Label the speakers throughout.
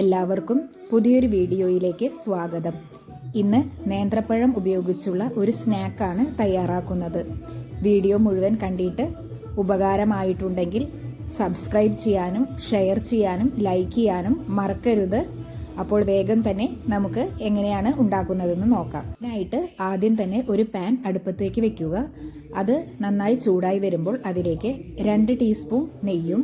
Speaker 1: എല്ലാവർക്കും പുതിയൊരു വീഡിയോയിലേക്ക് സ്വാഗതം. ഇന്ന് നേന്ത്രപ്പഴം ഉപയോഗിച്ചുള്ള ഒരു സ്നാക്കാണ് തയ്യാറാക്കുന്നത്. വീഡിയോ മുഴുവൻ കണ്ടിട്ട് ഉപകാരമായിട്ടുണ്ടെങ്കിൽ സബ്സ്ക്രൈബ് ചെയ്യാനും ഷെയർ ചെയ്യാനും ലൈക്ക് ചെയ്യാനും മറക്കരുത്. അപ്പോൾ വേഗം തന്നെ നമുക്ക് എങ്ങനെയാണ് ഉണ്ടാക്കുന്നതെന്ന് നോക്കാം. അതിനായിട്ട് ആദ്യം തന്നെ ഒരു പാൻ അടുപ്പത്തേക്ക് വെക്കുക. അത് നന്നായി ചൂടായി വരുമ്പോൾ അതിലേക്ക് 2 ടീസ്പൂൺ നെയ്യും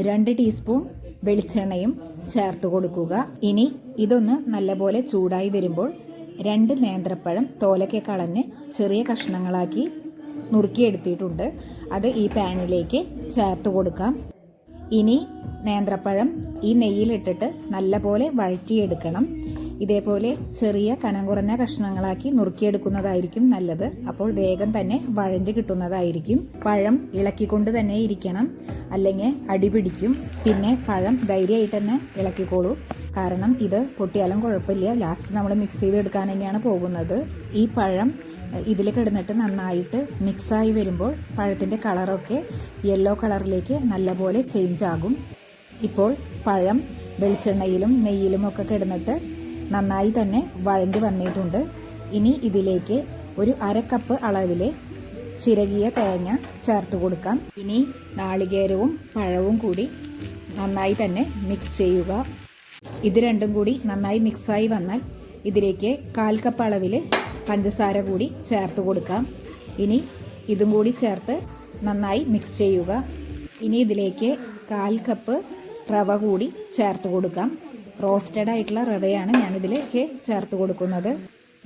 Speaker 1: 2 ടീസ്പൂൺ വെളിച്ചെണ്ണയും ചേർത്ത് കൊടുക്കുക. ഇനി ഇതൊന്ന് നല്ലപോലെ ചൂടായി വരുമ്പോൾ 2 നേന്ത്രപ്പഴം തോലൊക്കെ കളഞ്ഞ് ചെറിയ കഷ്ണങ്ങളാക്കി നുറുക്കിയെടുത്തിട്ടുണ്ട്. അത് ഈ പാനിലേക്ക് ചേർത്ത് കൊടുക്കാം. ഇനി നേന്ത്രപ്പഴം ഈ നെയ്യിലിട്ടിട്ട് നല്ലപോലെ വഴറ്റിയെടുക്കണം. ഇതേപോലെ ചെറിയ കനം കുറഞ്ഞ കഷ്ണങ്ങളാക്കി നുറുക്കിയെടുക്കുന്നതായിരിക്കും നല്ലത്. അപ്പോൾ വേഗം തന്നെ വഴഞ്ഞ് കിട്ടുന്നതായിരിക്കും. പഴം ഇളക്കിക്കൊണ്ട് തന്നെ ഇരിക്കണം, അല്ലെങ്കിൽ അടിപിടിക്കും. പിന്നെ പഴം ധൈര്യമായിട്ട് തന്നെ ഇളക്കിക്കോളൂ, കാരണം ഇത് പൊട്ടിയാലും കുഴപ്പമില്ല. ലാസ്റ്റ് നമ്മൾ മിക്സ് ചെയ്തെടുക്കാൻ തന്നെയാണ് പോകുന്നത്. ഈ പഴം ഇതിൽ കിടന്നിട്ട് നന്നായിട്ട് മിക്സായി വരുമ്പോൾ പഴത്തിൻ്റെ കളറൊക്കെ യെല്ലോ കളറിലേക്ക് നല്ലപോലെ ചേഞ്ച് ആകും. ഇപ്പോൾ പഴം വെളിച്ചെണ്ണയിലും നെയ്യിലും ഒക്കെ കിടന്നിട്ട് നന്നായി തന്നെ വഴണ്ടി വന്നിട്ടുണ്ട്. ഇനി ഇതിലേക്ക് ഒരു 1/2 കപ്പ് അളവിൽ ചിരകിയ തേങ്ങ ചേർത്ത് കൊടുക്കാം. ഇനി നാളികേരവും പഴവും കൂടി നന്നായി തന്നെ മിക്സ് ചെയ്യുക. ഇത് രണ്ടും കൂടി നന്നായി മിക്സായി വന്നാൽ ഇതിലേക്ക് 1/4 കപ്പ് അളവിൽ പഞ്ചസാര കൂടി ചേർത്ത് കൊടുക്കാം. ഇനി ഇതും കൂടി ചേർത്ത് നന്നായി മിക്സ് ചെയ്യുക. ഇനി ഇതിലേക്ക് 1/4 കപ്പ് റവ കൂടി ചേർത്ത് കൊടുക്കാം. റോസ്റ്റഡ് ആയിട്ടുള്ള റവയാണ് ഞാനിതിലേക്ക് ചേർത്ത് കൊടുക്കുന്നത്.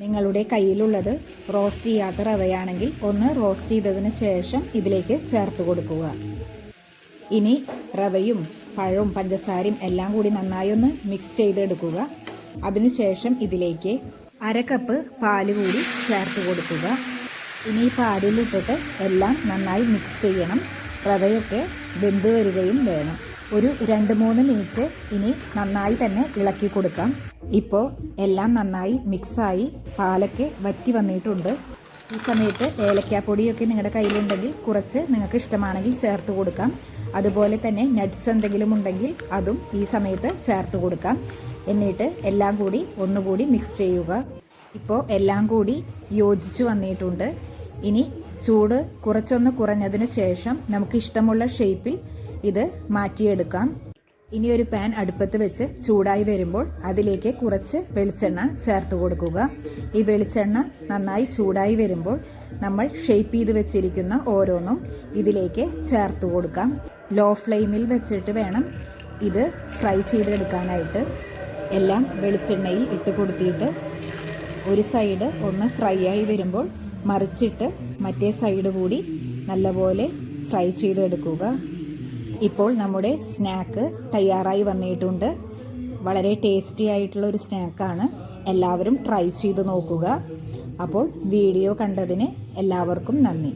Speaker 1: നിങ്ങളുടെ കയ്യിലുള്ളത് റോസ്റ്റ് ചെയ്യാത്ത റവയാണെങ്കിൽ ഒന്ന് റോസ്റ്റ് ചെയ്തതിന് ശേഷം ഇതിലേക്ക് ചേർത്ത് കൊടുക്കുക. ഇനി റവയും പഴവും പഞ്ചസാരയും എല്ലാം കൂടി നന്നായി ഒന്ന് മിക്സ് ചെയ്തെടുക്കുക. അതിനുശേഷം ഇതിലേക്ക് 1/2 കപ്പ് പാല് കൂടി ചേർത്ത് കൊടുക്കുക. ഇനി പാലിലിട്ടിട്ട് എല്ലാം നന്നായി മിക്സ് ചെയ്യണം. റവയൊക്കെ വെന്ത് വരികയും വേണം. ഒരു 2-3 മിനിറ്റ് ഇനി നന്നായി തന്നെ ഇളക്കി കൊടുക്കാം. ഇപ്പോൾ എല്ലാം നന്നായി മിക്സായി പാലൊക്കെ വറ്റി വന്നിട്ടുണ്ട്. ഈ സമയത്ത് ഏലക്കാപ്പൊടിയൊക്കെ നിങ്ങളുടെ കയ്യിലുണ്ടെങ്കിൽ കുറച്ച് നിങ്ങൾക്ക് ഇഷ്ടമാണെങ്കിൽ ചേർത്ത് കൊടുക്കാം. അതുപോലെ തന്നെ നട്ട്സ് എന്തെങ്കിലും ഉണ്ടെങ്കിൽ അതും ഈ സമയത്ത് ചേർത്ത് കൊടുക്കാം. എന്നിട്ട് എല്ലാം കൂടി ഒന്നുകൂടി മിക്സ് ചെയ്യുക. ഇപ്പോൾ എല്ലാം കൂടി യോജിച്ച് വന്നിട്ടുണ്ട്. ഇനി ചൂട് കുറച്ചൊന്ന് കുറഞ്ഞതിന് ശേഷം നമുക്ക് ഇഷ്ടമുള്ള ഷേപ്പിൽ ഇത് മാറ്റിയെടുക്കാം. ഇനി ഒരു പാൻ അടുപ്പത്ത് വെച്ച് ചൂടായി വരുമ്പോൾ അതിലേക്ക് കുറച്ച് വെളിച്ചെണ്ണ ചേർത്ത് കൊടുക്കുക. ഈ വെളിച്ചെണ്ണ നന്നായി ചൂടായി വരുമ്പോൾ നമ്മൾ ഷേപ്പ് ചെയ്ത് വെച്ചിരിക്കുന്ന ഓരോന്നും ഇതിലേക്ക് ചേർത്ത് കൊടുക്കാം. ലോ ഫ്ലെയിമിൽ വെച്ചിട്ട് വേണം ഇത് ഫ്രൈ ചെയ്തെടുക്കാനായിട്ട്. എല്ലാം വെളിച്ചെണ്ണയിൽ ഇട്ട് കൊടുത്തിട്ട് ഒരു സൈഡ് ഒന്ന് ഫ്രൈ ആയി വരുമ്പോൾ മറിച്ചിട്ട് മറ്റേ സൈഡ് കൂടി നല്ലപോലെ ഫ്രൈ ചെയ്തെടുക്കുക. ഇപ്പോൾ നമ്മുടെ സ്നാക്ക് തയ്യാറായി വന്നിട്ടുണ്ട്. വളരെ ടേസ്റ്റി ആയിട്ടുള്ള ഒരു സ്നാക്കാണ്. എല്ലാവരും ട്രൈ ചെയ്ത് നോക്കുക. അപ്പോൾ വീഡിയോ കണ്ടതിന് എല്ലാവർക്കും നന്ദി.